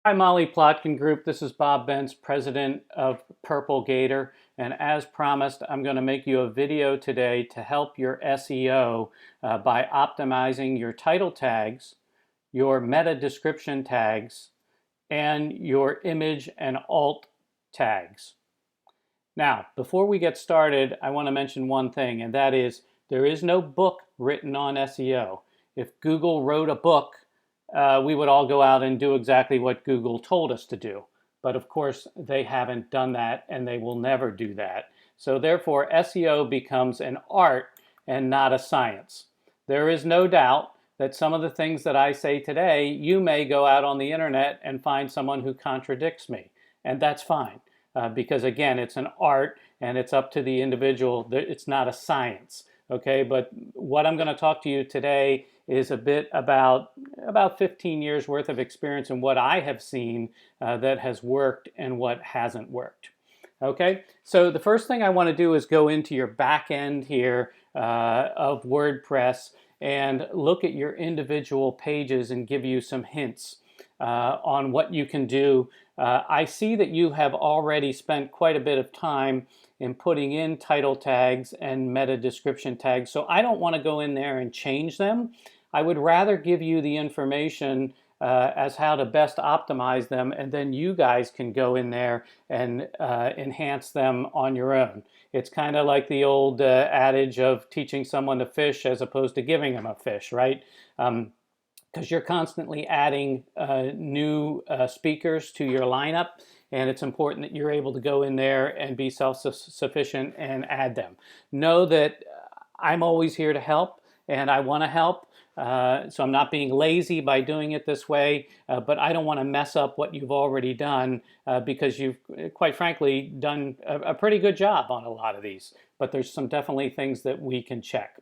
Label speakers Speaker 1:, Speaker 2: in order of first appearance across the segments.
Speaker 1: Hi, Mollie Plotkin Group. This is Bob Bentz, president of Purplegator. And as promised, I'm going to make you a video today to help your SEO by optimizing your title tags, your meta description tags, and your image and alt tags. Now, before we get started, I want to mention one thing, and that is there is no book written on SEO. If Google wrote a book, we would all go out and do exactly what Google told us to do. But of course, they haven't done that, and they will never do that. So therefore, SEO becomes an art and not a science. There is no doubt that some of the things that I say today, you may go out on the internet and find someone who contradicts me, and that's fine. Because again, it's an art and it's up to the individual. It's not a science, okay? But what I'm going to talk to you today is a bit about 15 years worth of experience and what I have seen that has worked and what hasn't worked. Okay, so the first thing I want to do is go into your back end here of WordPress and look at your individual pages and give you some hints on what you can do. I see that you have already spent quite a bit of time in putting in title tags and meta description tags, so I don't want to go in there and change them. I would rather give you the information as how to best optimize them, and then you guys can go in there and enhance them on your own. It's kind of like the old adage of teaching someone to fish as opposed to giving them a fish, right? Because you're constantly adding new speakers to your lineup, and it's important that you're able to go in there and be self-sufficient and add them. Know that I'm always here to help, and I want to help. So I'm not being lazy by doing it this way, but I don't want to mess up what you've already done because you've, quite frankly, done a pretty good job on a lot of these. But there's some definitely things that we can check.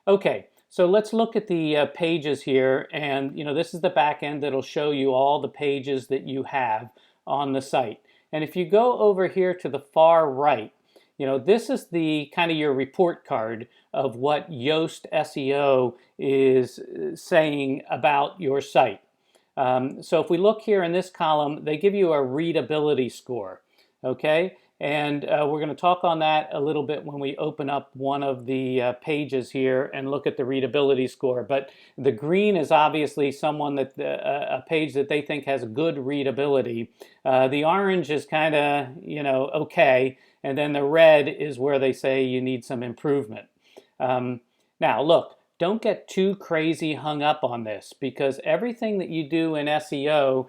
Speaker 1: Okay, so let's look at the pages here, and this is the back end that'll show you all the pages that you have on the site. And if you go over here to the far right, this is the kind of your report card of what Yoast SEO is saying about your site. So if we look here in this column, they give you a readability score, okay? And we're going to talk on that a little bit when we open up one of the pages here and look at the readability score. But the green is obviously someone that a page that they think has good readability. The orange is kind of okay, and then the red is where they say you need some improvement. Now look, don't get too crazy hung up on this, because everything that you do in SEO,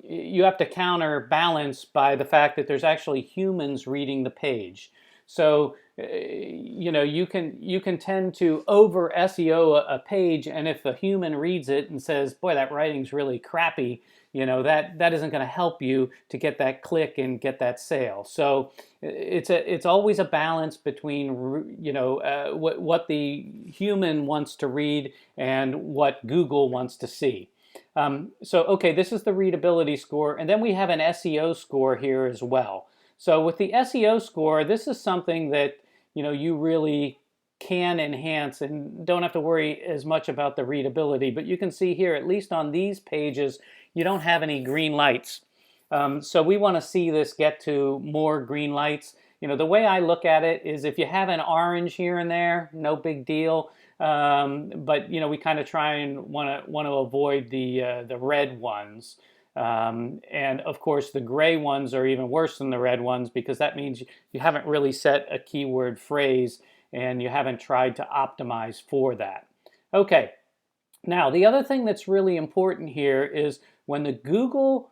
Speaker 1: you have to counterbalance by the fact that there's actually humans reading the page. So you can tend to over SEO a page, and if a human reads it and says, boy, that writing's really crappy, that isn't going to help you to get that click and get that sale. So it's always a balance between what the human wants to read and what Google wants to see. So okay, this is the readability score, and then we have an SEO score here as well. So with the SEO score, this is something that you really can enhance and don't have to worry as much about the readability. But you can see here, at least on these pages, you don't have any green lights. So we want to see this get to more green lights. The way I look at it is if you have an orange here and there, no big deal. But we kind of try and want to avoid the red ones. And of course, the gray ones are even worse than the red ones, because that means you haven't really set a keyword phrase and you haven't tried to optimize for that. Okay, now the other thing that's really important here is when the Google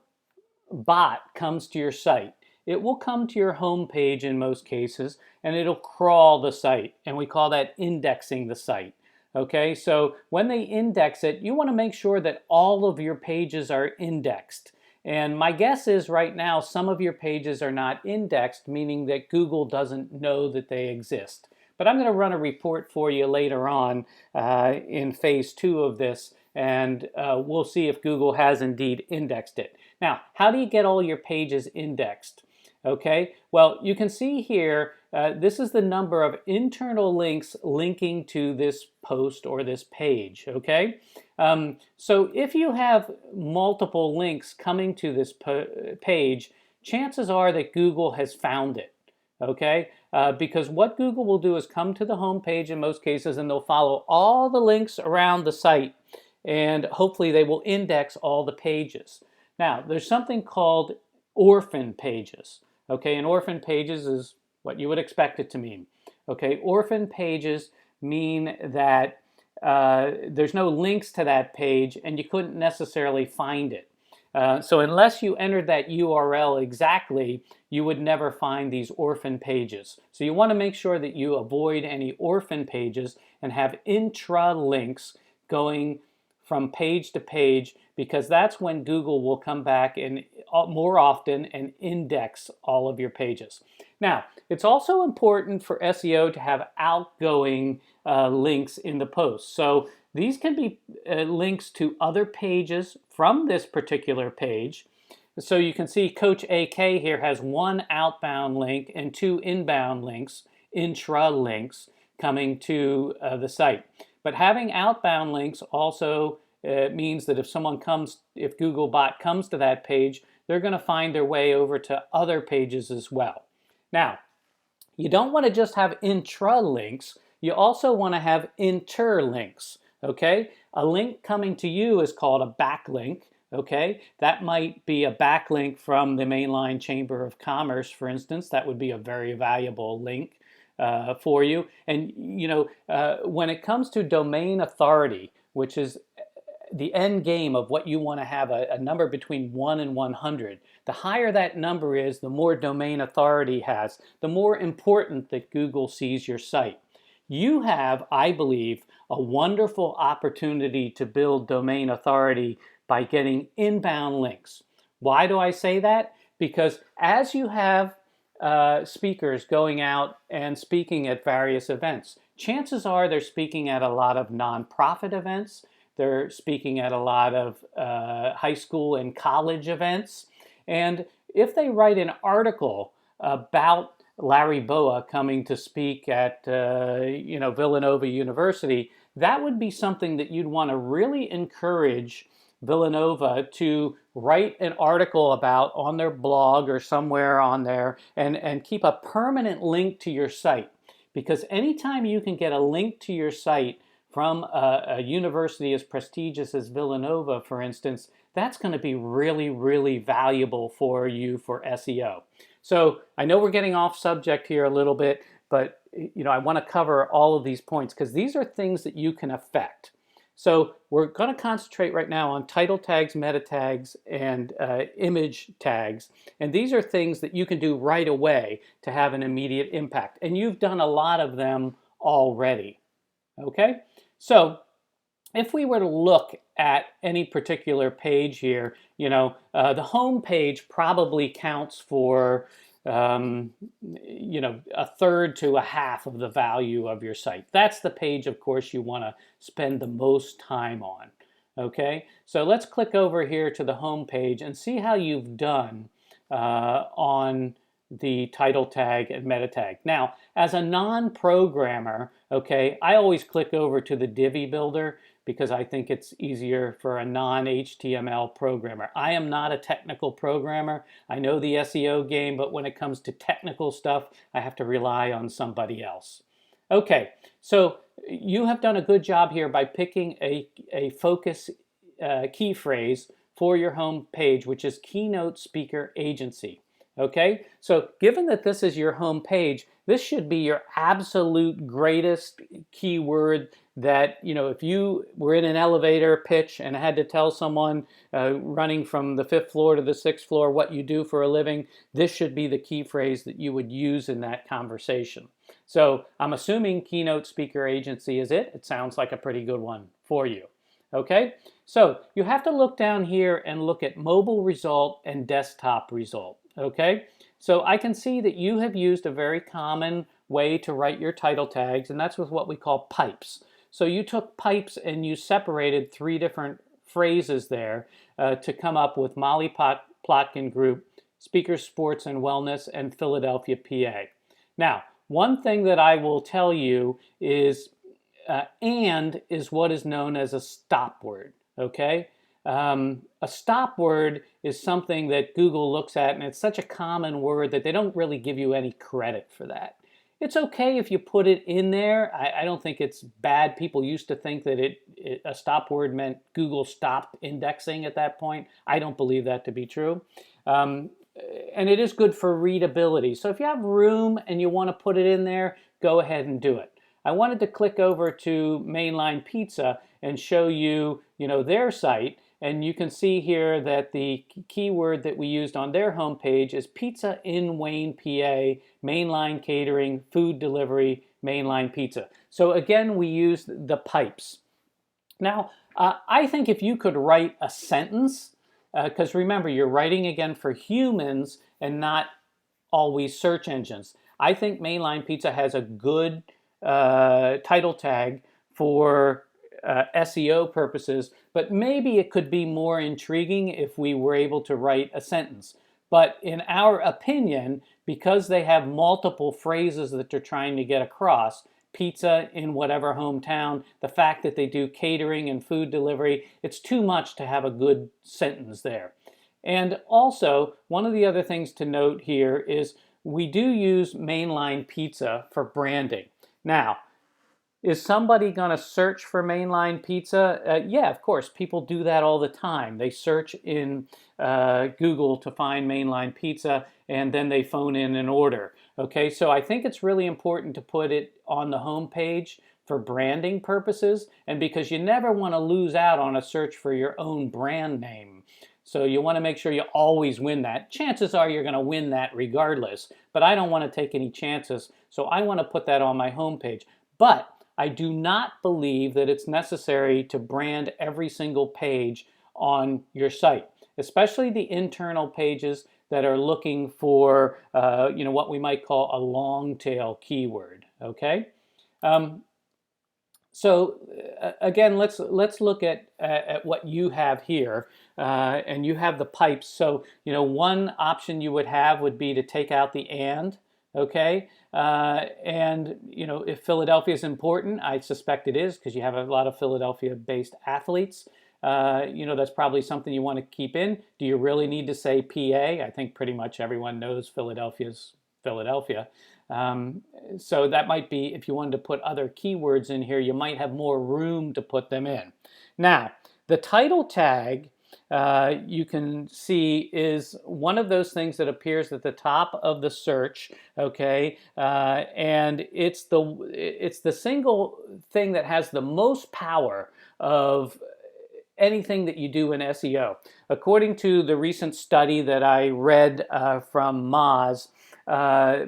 Speaker 1: bot comes to your site, it will come to your home page in most cases, and it'll crawl the site, and we call that indexing the site. Okay, so when they index it, you want to make sure that all of your pages are indexed. And my guess is right now some of your pages are not indexed, meaning that Google doesn't know that they exist. But I'm going to run a report for you later on in phase 2 of this, and we'll see if Google has indeed indexed it. Now, how do you get all your pages indexed? Okay, well, you can see here this is the number of internal links linking to this post or this page, okay? So if you have multiple links coming to this page, chances are that Google has found it, okay? Because what Google will do is come to the home page in most cases, and they'll follow all the links around the site, and hopefully they will index all the pages. Now, there's something called orphan pages, okay? And orphan pages is what you would expect it to mean, okay? Orphan pages mean that there's no links to that page and you couldn't necessarily find it. So unless you entered that URL exactly, you would never find these orphan pages. So you want to make sure that you avoid any orphan pages and have intra links going from page to page, because that's when Google will come back and more often and index all of your pages. Now, it's also important for SEO to have outgoing links in the post. So these can be links to other pages from this particular page. So you can see Coach AK here has one outbound link and two inbound links, intra links, coming to the site. But having outbound links also means that if Googlebot comes to that page, they're going to find their way over to other pages as well. Now, you don't want to just have intra links, you also want to have interlinks, okay? A link coming to you is called a backlink, okay? That might be a backlink from the mainline Chamber of Commerce, for instance. That would be a very valuable link for you. And, when it comes to domain authority, which is the end game of what you want to have a number between 1 and 100. The higher that number is, the more domain authority has, the more important that Google sees your site. You have, I believe, a wonderful opportunity to build domain authority by getting inbound links. Why do I say that? Because as you have speakers going out and speaking at various events, chances are they're speaking at a lot of nonprofit events. They're speaking at a lot of high school and college events. And if they write an article about Larry Boa coming to speak at Villanova University, that would be something that you'd want to really encourage Villanova to write an article about on their blog or somewhere on there, and keep a permanent link to your site. Because anytime you can get a link to your site from a university as prestigious as Villanova, for instance, that's going to be really, really valuable for you for SEO. So I know we're getting off subject here a little bit, but I want to cover all of these points because these are things that you can affect. So we're going to concentrate right now on title tags, meta tags, and image tags. And these are things that you can do right away to have an immediate impact. And you've done a lot of them already. Okay? So if we were to look at any particular page here, the home page probably counts for a third to a half of the value of your site. That's the page, of course, you want to spend the most time on. Okay, so let's click over here to the home page and see how you've done on the title tag and meta tag. Now, as a non-programmer, okay, I always click over to the Divi Builder because I think it's easier for a non-HTML programmer. I am not a technical programmer. I know the SEO game, but when it comes to technical stuff, I have to rely on somebody else. Okay, so you have done a good job here by picking a focus key phrase for your home page, which is Keynote Speaker Agency. Okay, so given that this is your home page, this should be your absolute greatest keyword that, if you were in an elevator pitch and had to tell someone running from the 5th floor to the 6th floor what you do for a living, this should be the key phrase that you would use in that conversation. So I'm assuming Keynote Speaker Agency is it. It sounds like a pretty good one for you. Okay, so you have to look down here and look at mobile result and desktop result. Okay, so I can see that you have used a very common way to write your title tags, and that's with what we call pipes. So you took pipes and you separated 3 different phrases there to come up with Mollie Plotkin Group, Speakers, Sports and Wellness, and Philadelphia, PA. Now, one thing that I will tell you is and is what is known as a stop word, okay? A stop word is something that Google looks at, and it's such a common word that they don't really give you any credit for that. It's okay if you put it in there. I don't think it's bad. People used to think that a stop word meant Google stopped indexing at that point. I don't believe that to be true. And it is good for readability. So if you have room and you want to put it in there, go ahead and do it. I wanted to click over to Mainline Pizza and show you, their site. And you can see here that the keyword that we used on their homepage is pizza in Wayne, PA, mainline catering, food delivery, mainline pizza. So again, we used the pipes. Now, I think if you could write a sentence, because remember, you're writing again for humans and not always search engines. I think Mainline Pizza has a good title tag for SEO purposes, but maybe it could be more intriguing if we were able to write a sentence. But in our opinion, because they have multiple phrases that they're trying to get across, pizza in whatever hometown, the fact that they do catering and food delivery, it's too much to have a good sentence there. And also, one of the other things to note here is we do use Mainline Pizza for branding. Now, is somebody going to search for Mainline Pizza? Yeah, of course. People do that all the time. They search in Google to find Mainline Pizza, and then they phone in an order. Okay, so I think it's really important to put it on the home page for branding purposes, and because you never want to lose out on a search for your own brand name. So you want to make sure you always win that. Chances are you're going to win that regardless, but I don't want to take any chances, so I want to put that on my home page. But I do not believe that it's necessary to brand every single page on your site, especially the internal pages that are looking for, what we might call a long tail keyword. Okay. Again, let's look at what you have here, and you have the pipes. So one option you would have would be to take out the and. Okay, and if Philadelphia is important, I suspect it is because you have a lot of Philadelphia-based athletes. That's probably something you want to keep in. Do you really need to say PA? I think pretty much everyone knows Philadelphia's Philadelphia. So that might be, if you wanted to put other keywords in here, you might have more room to put them in. Now, the title tag, you can see, is one of those things that appears at the top of the search, okay? And it's the single thing that has the most power of anything that you do in SEO. According to the recent study that I read from Moz,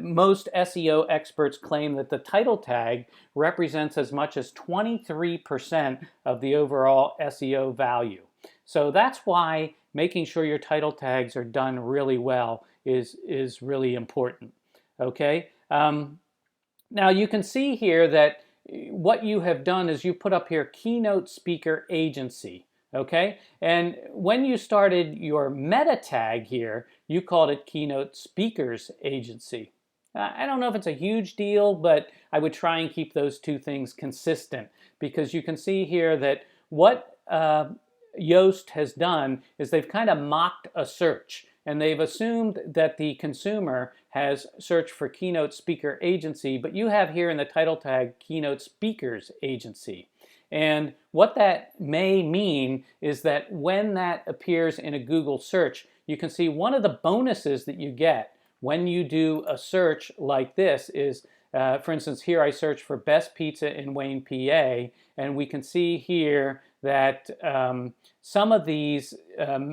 Speaker 1: most SEO experts claim that the title tag represents as much as 23% of the overall SEO value. So that's why making sure your title tags are done really well is really important. Okay. Now you can see here that what you have done is you put up here keynote speaker agency. Okay, and when you started your meta tag here, you called it keynote speakers agency. I don't know if it's a huge deal, but I would try and keep those two things consistent, because you can see here that what Yoast has done is they've kind of mocked a search, and they've assumed that the consumer has searched for keynote speaker agency, but you have here in the title tag keynote speakers agency. And what that may mean is that when that appears in a Google search, you can see one of the bonuses that you get when you do a search like this is, for instance, here I search for best pizza in Wayne, PA, and we can see here that some of these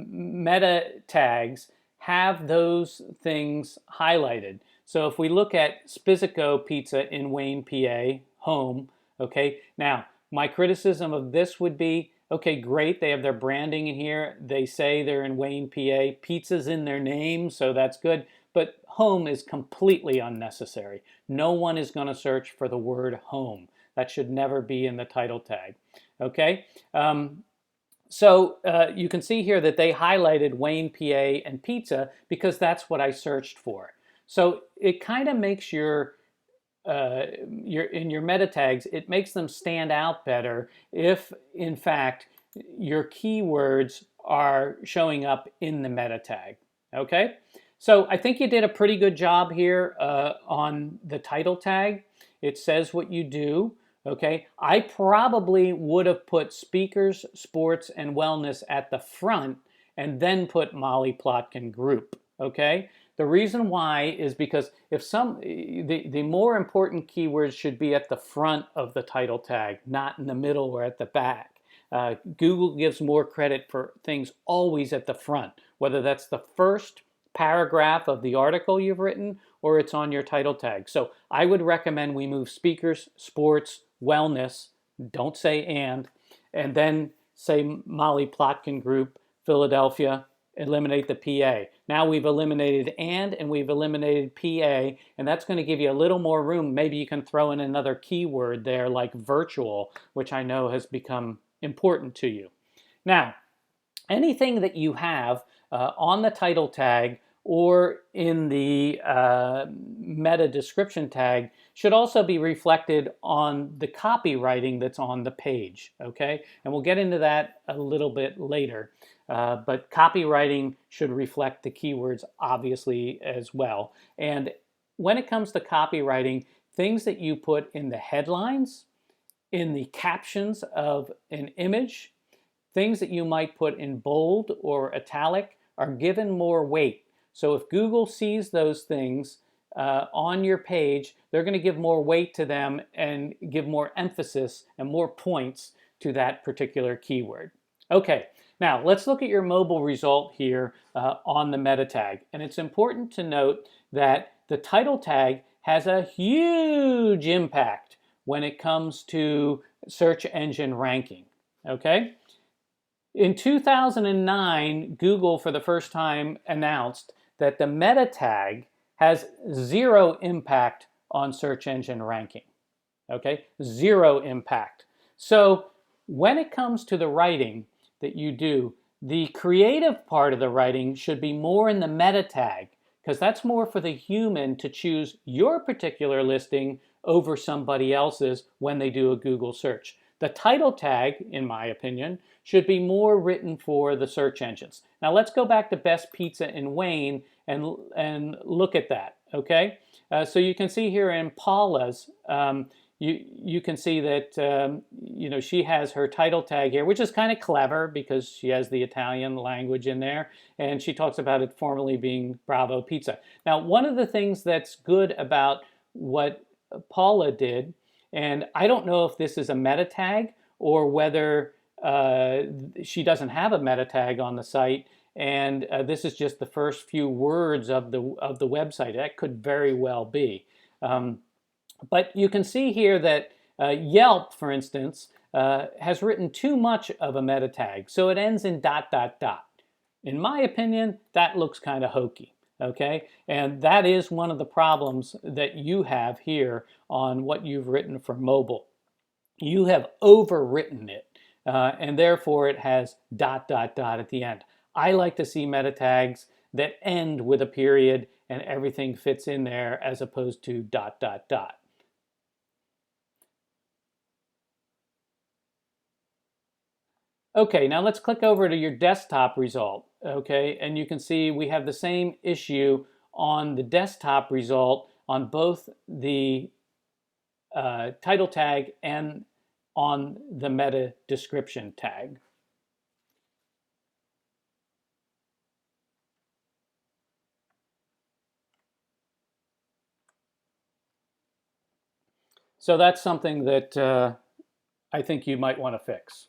Speaker 1: meta tags have those things highlighted. So if we look at Spizzico Pizza in Wayne, PA, home, okay, now, my criticism of this would be, okay, great, they have their branding in here. They say they're in Wayne, PA. Pizza's in their name, so that's good. But home is completely unnecessary. No one is going to search for the word home. That should never be in the title tag. Okay? So you can see here that they highlighted Wayne, PA and pizza because that's what I searched for. So it kind of makes your in your meta tags, it makes them stand out better if, in fact, your keywords are showing up in the meta tag. Okay, so I think you did a pretty good job here on the title tag. It says what you do. Okay, I probably would have put speakers, sports, and wellness at the front and then put Mollie Plotkin Group. Okay, the reason why is because if the more important keywords should be at the front of the title tag, not in the middle or at the back. Google gives more credit for things always at the front, whether that's the first paragraph of the article you've written or it's on your title tag. So I would recommend we move speakers, sports, wellness, don't say and then say Mollie Plotkin Group, Philadelphia, eliminate the PA. Now we've eliminated and we've eliminated PA, and that's going to give you a little more room. Maybe you can throw in another keyword there like virtual, which I know has become important to you. Now, anything that you have on the title tag or in the meta description tag should also be reflected on the copywriting that's on the page, okay? And we'll get into that a little bit later. But copywriting should reflect the keywords obviously as well. And when it comes to copywriting, things that you put in the headlines, in the captions of an image, things that you might put in bold or italic are given more weight. So if Google sees those things on your page, they're going to give more weight to them and give more emphasis and more points to that particular keyword. Okay, now let's look at your mobile result here on the meta tag. And it's important to note that the title tag has a huge impact when it comes to search engine ranking, okay? In 2009, Google for the first time announced that the meta tag has zero impact on search engine ranking, okay? Zero impact. So when it comes to the writing that you do, the creative part of the writing should be more in the meta tag because that's more for the human to choose your particular listing over somebody else's when they do a Google search. The title tag, in my opinion, should be more written for the search engines. Now let's go back to Best Pizza in Wayne and look at that, okay? So you can see here in Paula's, you can see that she has her title tag here, which is kind of clever because she has the Italian language in there, and she talks about it formerly being Bravo Pizza. Now, one of the things that's good about what Paula did, and I don't know if this is a meta tag or whether she doesn't have a meta tag on the site, and this is just the first few words of the website. That could very well be. But you can see here that Yelp, for instance, has written too much of a meta tag, so it ends in ... In my opinion, that looks kind of hokey. Okay, and that is one of the problems that you have here on what you've written for mobile. You have overwritten it, and therefore it has ... at the end. I like to see meta tags that end with a period and everything fits in there as opposed to ... Okay, now let's click over to your desktop result, okay? And you can see we have the same issue on the desktop result on both the title tag and on the meta description tag. So that's something that I think you might want to fix.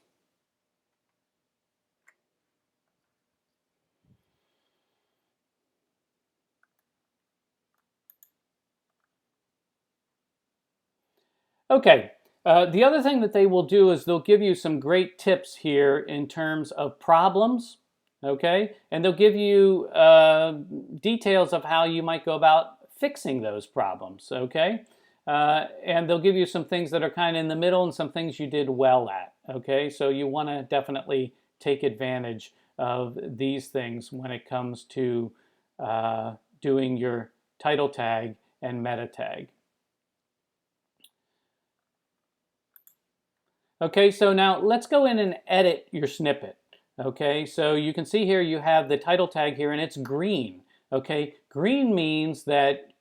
Speaker 1: Okay, the other thing that they will do is they'll give you some great tips here in terms of problems, okay? And they'll give you details of how you might go about fixing those problems, okay? And they'll give you some things that are kind of in the middle and some things you did well at, okay? So you want to definitely take advantage of these things when it comes to doing your title tag and meta tag. Okay, so now let's go in and edit your snippet. Okay, so you can see here you have the title tag here and it's green. Okay, green means that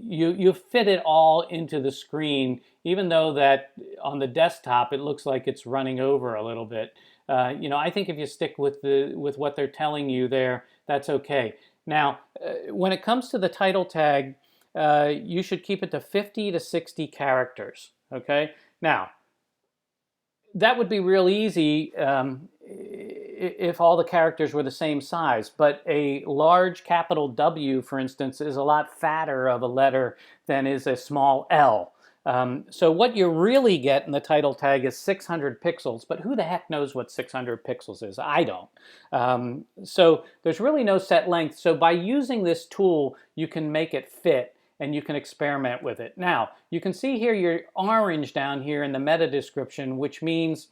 Speaker 1: you fit it all into the screen, even though that on the desktop it looks like it's running over a little bit. I think if you stick with what they're telling you there, that's okay. Now, when it comes to the title tag, you should keep it to 50 to 60 characters. Okay, now that would be real easy if all the characters were the same size, but a large capital W, for instance, is a lot fatter of a letter than is a small L. So what you really get in the title tag is 600 pixels, but who the heck knows what 600 pixels is? I don't. So there's really no set length. So by using this tool, you can make it fit and you can experiment with it. Now, you can see here your orange down here in the meta description, which means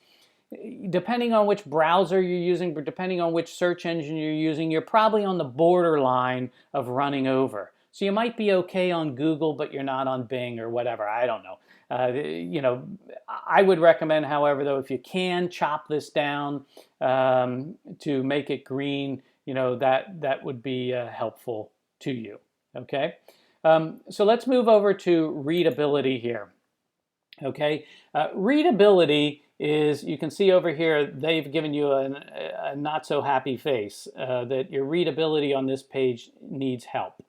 Speaker 1: depending on which browser you're using, depending on which search engine you're using, you're probably on the borderline of running over. So you might be okay on Google, but you're not on Bing or whatever. I don't know. I would recommend, however, though, if you can chop this down to make it green, that would be helpful to you. Okay. So let's move over to readability here. Okay, readability is, you can see over here, they've given you a not so happy face, that your readability on this page needs help.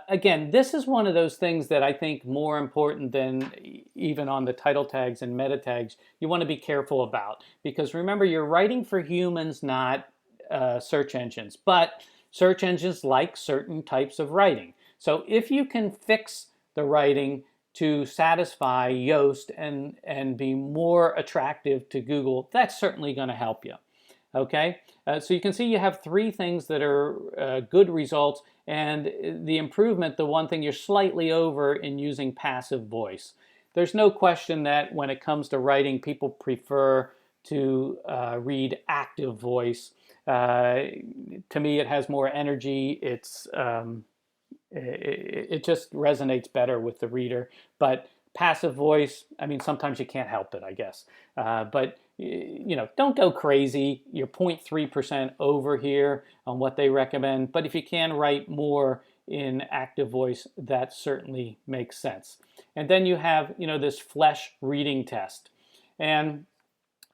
Speaker 1: Again, this is one of those things that I think more important than even on the title tags and meta tags, you want to be careful about. Because remember, you're writing for humans, not search engines. But search engines like certain types of writing. So if you can fix the writing to satisfy Yoast and be more attractive to Google, that's certainly going to help you. Okay, so you can see you have three things that are good results, and the improvement, the one thing you're slightly over in using passive voice. There's no question that when it comes to writing, people prefer to read active voice. To me, it has more energy. It just resonates better with the reader. But passive voice, I mean, sometimes you can't help it, I guess. But don't go crazy. You're 0.3% over here on what they recommend. But if you can write more in active voice, that certainly makes sense. And then you have, this flesh reading test. And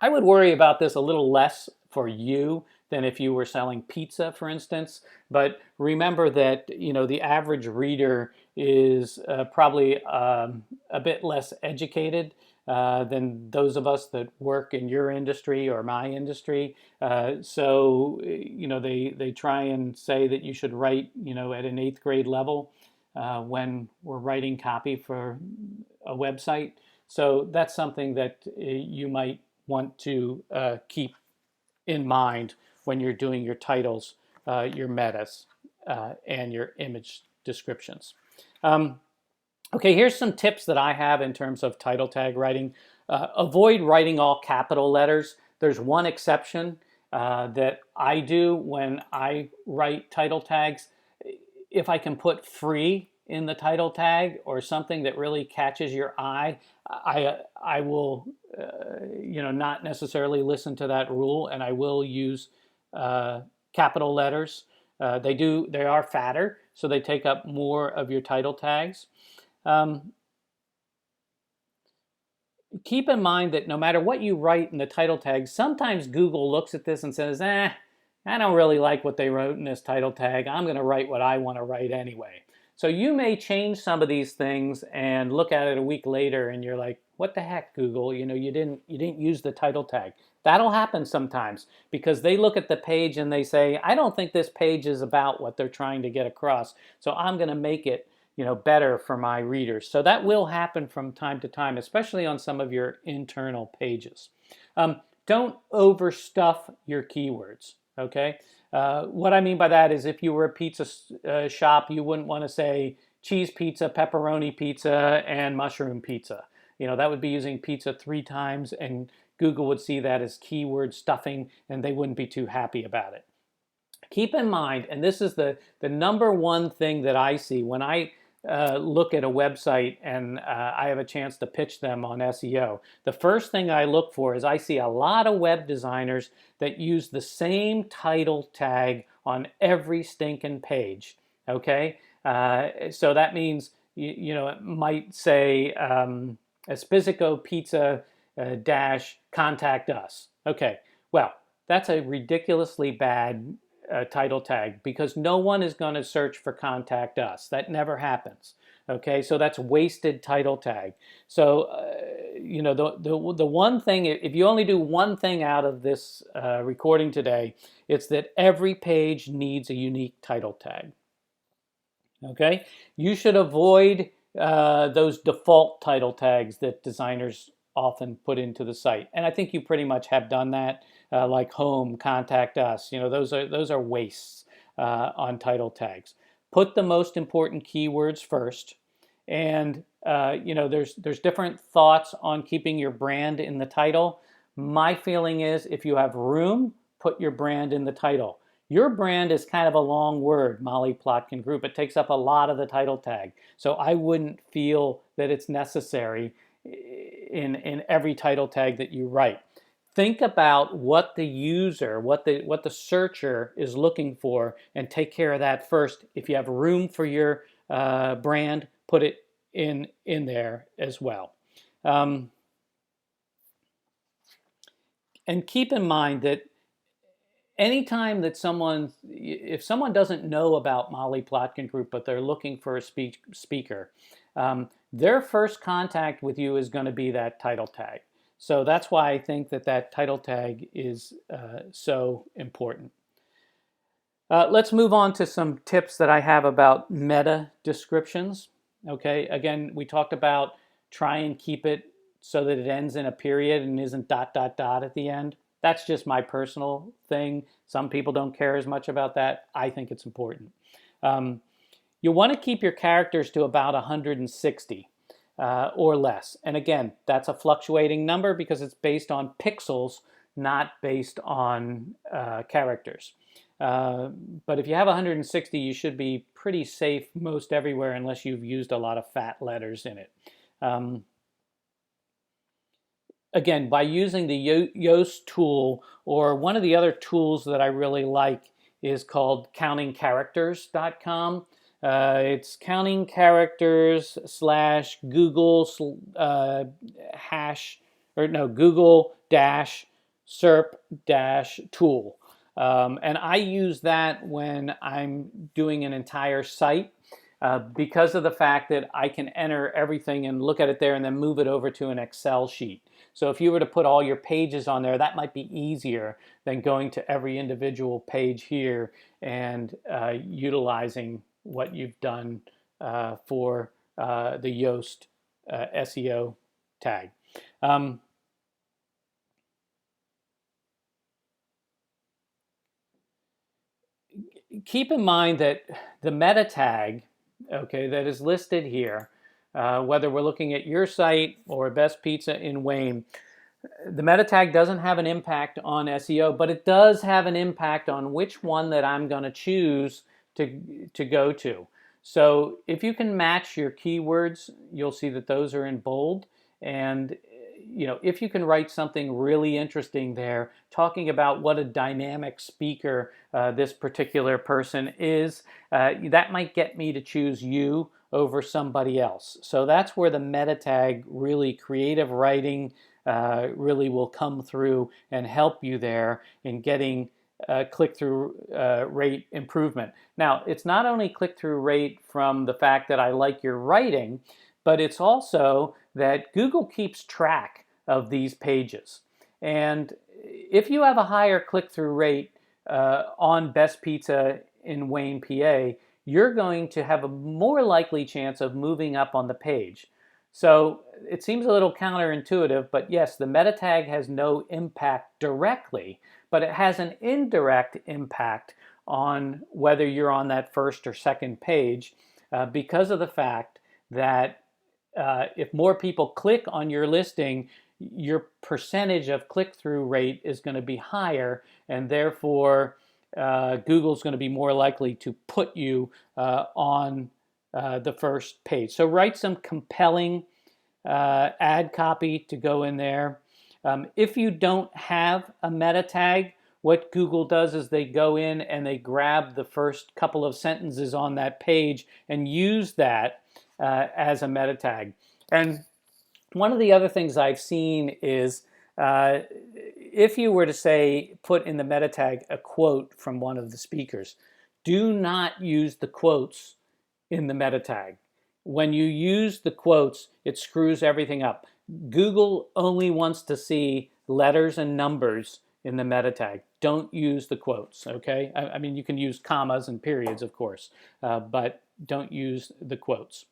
Speaker 1: I would worry about this a little less for you than if you were selling pizza, for instance. But remember that the average reader is probably a bit less educated than those of us that work in your industry or my industry. So they try and say that you should write at an 8th grade level when we're writing copy for a website. So that's something that you might want to keep in mind when you're doing your titles, your metas, and your image descriptions. Okay, here's some tips that I have in terms of title tag writing. Avoid writing all capital letters. There's one exception that I do when I write title tags. If I can put free in the title tag or something that really catches your eye, I will not necessarily listen to that rule, and I will use capital letters. They are fatter, so they take up more of your title tags. Keep in mind that no matter what you write in the title tag, sometimes Google looks at this and says, I don't really like what they wrote in this title tag. I'm going to write what I want to write anyway. So you may change some of these things and look at it a week later and you're like, what the heck, Google? You didn't use the title tag. That'll happen sometimes because they look at the page and they say, I don't think this page is about what they're trying to get across. So I'm going to make it better for my readers. So that will happen from time to time, especially on some of your internal pages. Don't overstuff your keywords, okay? What I mean by that is if you were a pizza shop, you wouldn't want to say cheese pizza, pepperoni pizza, and mushroom pizza. That would be using pizza 3 times, and Google would see that as keyword stuffing, and they wouldn't be too happy about it. Keep in mind, and this is the number one thing that I see when I look at a website and I have a chance to pitch them on SEO, the first thing I look for is I see a lot of web designers that use the same title tag on every stinking page. Okay, so that means it might say Espisco Pizza dash contact us. Okay, well, that's a ridiculously bad title tag because no one is going to search for contact us. That never happens. Okay, so that's wasted title tag. So the one thing, if you only do one thing out of this recording today, it's that every page needs a unique title tag. Okay, you should avoid those default title tags that designers often put into the site, and I think you pretty much have done that, like home, contact us. Those are wastes on title tags. Put the most important keywords first, and there's different thoughts on keeping your brand in the title. My feeling is if you have room, put your brand in the title. Your brand is kind of a long word, Mollie Plotkin Group. It takes up a lot of the title tag. So I wouldn't feel that it's necessary in every title tag that you write. Think about what the user, what the searcher is looking for, and take care of that first. If you have room for your brand, put it in there as well. And keep in mind that anytime that if someone doesn't know about Mollie Plotkin Group, but they're looking for a speaker, their first contact with you is going to be that title tag. So that's why I think that title tag is so important. Let's move on to some tips that I have about meta descriptions. Okay, again, we talked about try and keep it so that it ends in a period and isn't ... at the end. That's just my personal thing. Some people don't care as much about that. I think it's important. You want to keep your characters to about 160 or less. And again, that's a fluctuating number because it's based on pixels, not based on characters. But if you have 160, you should be pretty safe most everywhere unless you've used a lot of fat letters in it. Again, by using the Yoast tool, or one of the other tools that I really like is called countingcharacters.com. It's counting characters / Google Google SERP tool. And I use that when I'm doing an entire site because of the fact that I can enter everything and look at it there and then move it over to an Excel sheet. So if you were to put all your pages on there, that might be easier than going to every individual page here and utilizing what you've done for the Yoast SEO tag. Keep in mind that the meta tag, okay, that is listed here, whether we're looking at your site or Best Pizza in Wayne, the meta tag doesn't have an impact on SEO, but it does have an impact on which one that I'm going to choose to go to. So if you can match your keywords, you'll see that those are in bold. And if you can write something really interesting there, talking about what a dynamic speaker this particular person is, that might get me to choose you over somebody else. So that's where the meta tag, really creative writing, really will come through and help you there in getting click-through rate improvement. Now, it's not only click-through rate from the fact that I like your writing, but it's also that Google keeps track of these pages. And if you have a higher click-through rate on Best Pizza in Wayne, PA, you're going to have a more likely chance of moving up on the page. So it seems a little counterintuitive, but yes, the meta tag has no impact directly, but it has an indirect impact on whether you're on that first or second page because of the fact that if more people click on your listing, your percentage of click-through rate is going to be higher, and therefore Google's going to be more likely to put you on the first page. So write some compelling ad copy to go in there. If you don't have a meta tag, what Google does is they go in and they grab the first couple of sentences on that page and use that as a meta tag. And one of the other things I've seen is if you were to say, put in the meta tag a quote from one of the speakers, do not use the quotes in the meta tag. When you use the quotes, it screws everything up. Google only wants to see letters and numbers in the meta tag. Don't use the quotes, okay? I mean, you can use commas and periods, of course, but don't use the quotes.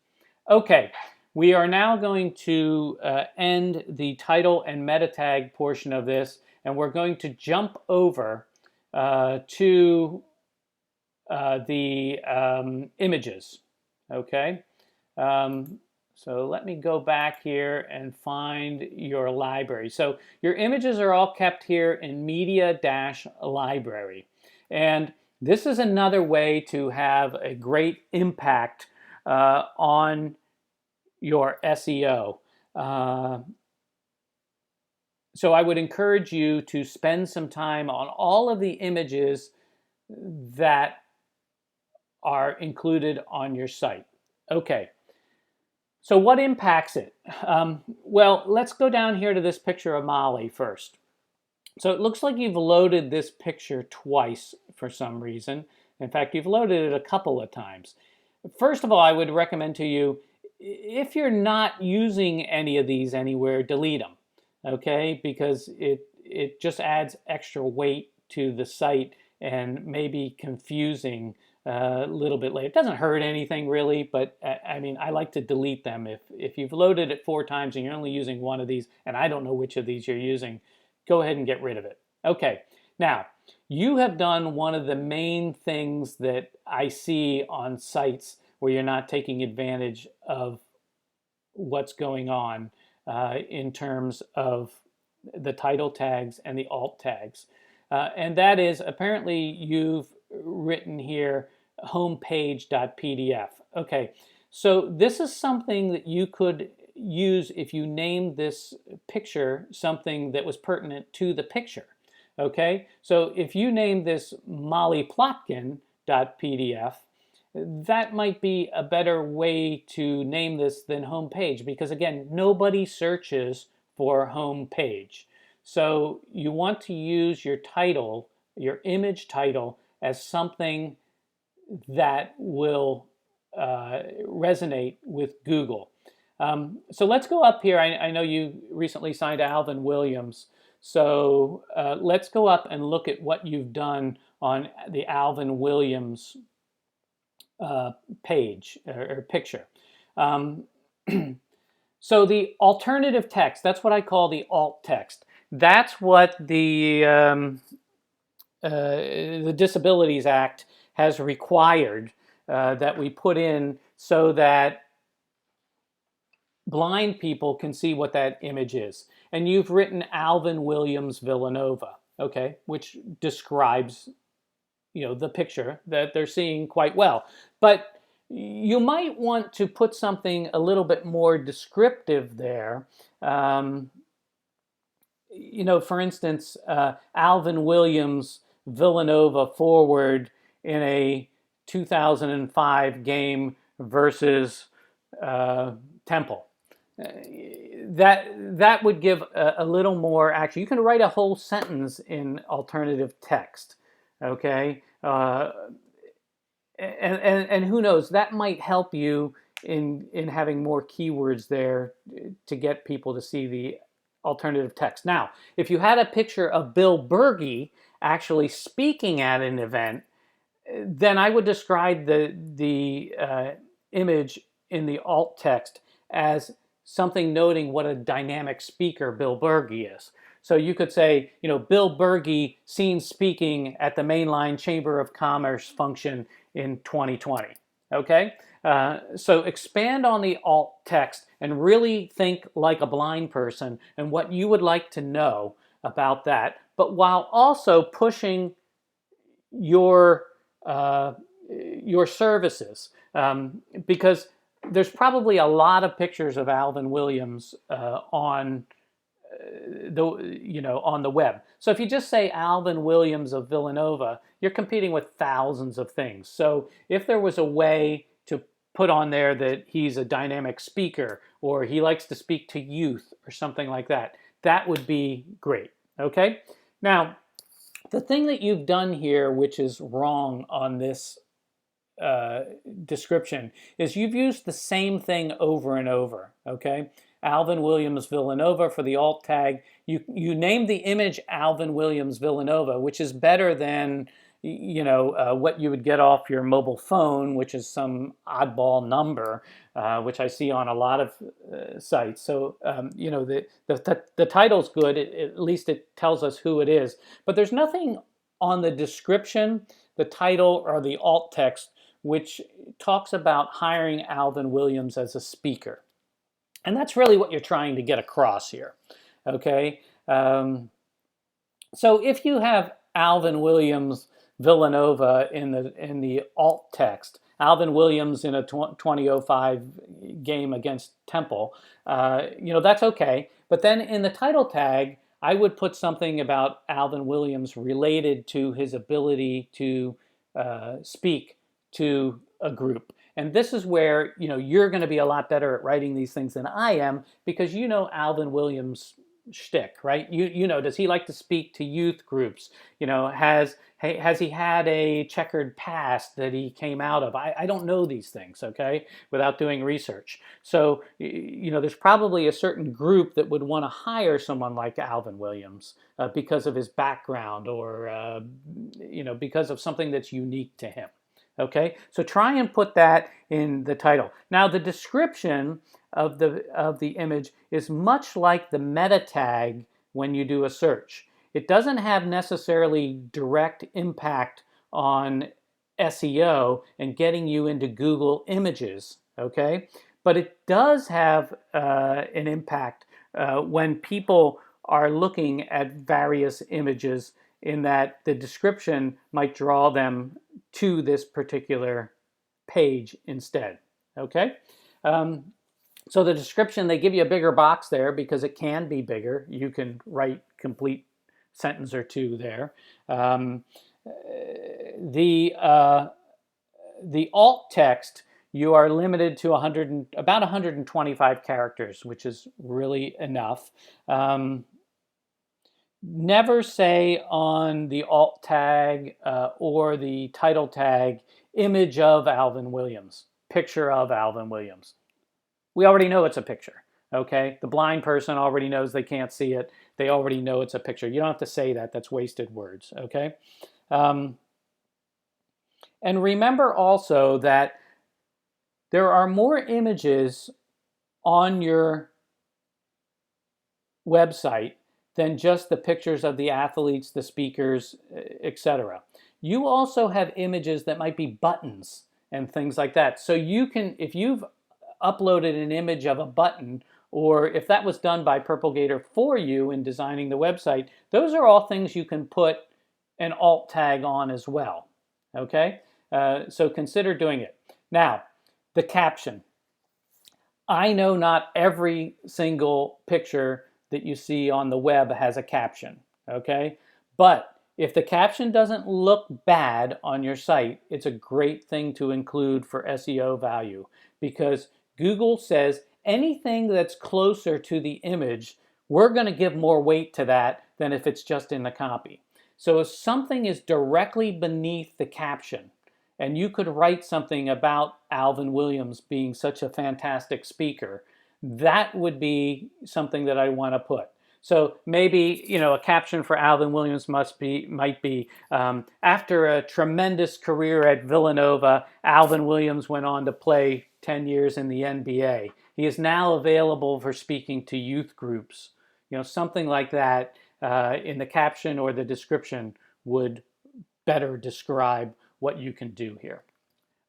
Speaker 1: Okay, we are now going to end the title and meta tag portion of this, and we're going to jump over to the images, okay? So let me go back here and find your library. So your images are all kept here in media-library. And this is another way to have a great impact on your SEO. So I would encourage you to spend some time on all of the images that are included on your site. Okay. So what impacts it? Well, let's go down here to this picture of Mollie first. So it looks like you've loaded this picture twice for some reason. In fact, you've loaded it a couple of times. First of all, I would recommend to you, if you're not using any of these anywhere, delete them, okay? Because it just adds extra weight to the site and may be confusing a little bit later. It doesn't hurt anything really, but I mean, I like to delete them. If you've loaded it 4 times and you're only using one of these, and I don't know which of these you're using, go ahead and get rid of it. Okay, now, you have done one of the main things that I see on sites where you're not taking advantage of what's going on in terms of the title tags and the alt tags. And that is, apparently you've written here homepage.pdf. Okay, so this is something that you could use if you named this picture something that was pertinent to the picture. Okay, so if you name this Mollie Plotkin.pdf, that might be a better way to name this than homepage, because again, nobody searches for homepage. So you want to use your title, your image title, as something that will resonate with Google. So let's go up here. I know you recently signed Alvin Williams. So let's go up and look at what you've done on the Alvin Williams page or picture. So the alternative text, that's what I call the alt text. That's what the Disabilities Act has required that we put in so that blind people can see what that image is. And you've written Alvin Williams Villanova, okay, which describes, you know, the picture that they're seeing quite well. But you might want to put something a little bit more descriptive there. You know, for instance, Alvin Williams Villanova forward in a 2005 game versus Temple. That would give a little more action. You can write a whole sentence in alternative text, okay? And who knows, that might help you in having more keywords there to get people to see the alternative text. Now, if you had a picture of Bill Berge actually speaking at an event, then I would describe the image in the alt text as something noting what a dynamic speaker Bill Berge is. So you could say, you know, Bill Berge seen speaking at the Mainline Chamber of Commerce function in 2020. Okay? So expand on the alt text and really think like a blind person and what you would like to know about that, but while also pushing your your services, because there's probably a lot of pictures of Alvin Williams on on the web. So if you just say Alvin Williams of Villanova, you're competing with thousands of things. So if there was a way to put on there that he's a dynamic speaker or he likes to speak to youth or something like that, that would be great. Okay? Now, the thing that you've done here, which is wrong on this description, is you've used the same thing over and over. Okay? Alvin Williams Villanova for the alt tag. You named the image Alvin Williams Villanova, which is better than what you would get off your mobile phone, which is some oddball number, which I see on a lot of sites. So the title's good. At least it tells us who it is. But there's nothing on the description, the title, or the alt text which talks about hiring Alvin Williams as a speaker. And that's really what you're trying to get across here, okay? So if you have Alvin Williams Villanova in the alt text, Alvin Williams in a 2005 game against Temple, that's okay. But then in the title tag, I would put something about Alvin Williams related to his ability to speak to a group. And this is where you're going to be a lot better at writing these things than I am, because Alvin Williams' shtick, right? Does he like to speak to youth groups? Has he had a checkered past that he came out of? I don't know these things, okay, without doing research. So there's probably a certain group that would want to hire someone like Alvin Williams because of his background or because of something that's unique to him. Okay, so try and put that in the title. Now, the description of the image is much like the meta tag when you do a search. It doesn't have necessarily direct impact on SEO and getting you into Google Images, okay? But it does have an impact when people are looking at various images, in that the description might draw them to this particular page instead, okay? So the description, they give you a bigger box there because it can be bigger. You can write complete sentence or two there. The alt text, you are limited to about 125 characters, which is really enough. Never say on the alt tag or the title tag, image of Alvin Williams, picture of Alvin Williams. We already know it's a picture, okay? The blind person already knows they can't see it. They already know it's a picture. You don't have to say that. That's wasted words, okay? And remember also that there are more images on your website than just the pictures of the athletes, the speakers, etc. You also have images that might be buttons and things like that. So you can, if you've uploaded an image of a button, or if that was done by Purplegator for you in designing the website, those are all things you can put an alt tag on as well, okay? So consider doing it. Now, the caption. I know not every single picture that you see on the web has a caption, okay? But if the caption doesn't look bad on your site, it's a great thing to include for SEO value, because Google says anything that's closer to the image, we're going to give more weight to that than if it's just in the copy. So if something is directly beneath the caption, and you could write something about Alvin Williams being such a fantastic speaker, that would be something that I want to put. So maybe, a caption for Alvin Williams might be, after a tremendous career at Villanova, Alvin Williams went on to play 10 years in the NBA. He is now available for speaking to youth groups. Something like that in the caption or the description would better describe what you can do here.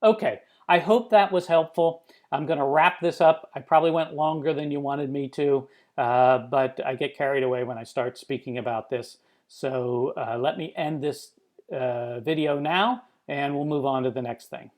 Speaker 1: Okay, I hope that was helpful. I'm going to wrap this up. I probably went longer than you wanted me to, but I get carried away when I start speaking about this. So let me end this video now. and we'll move on to the next thing.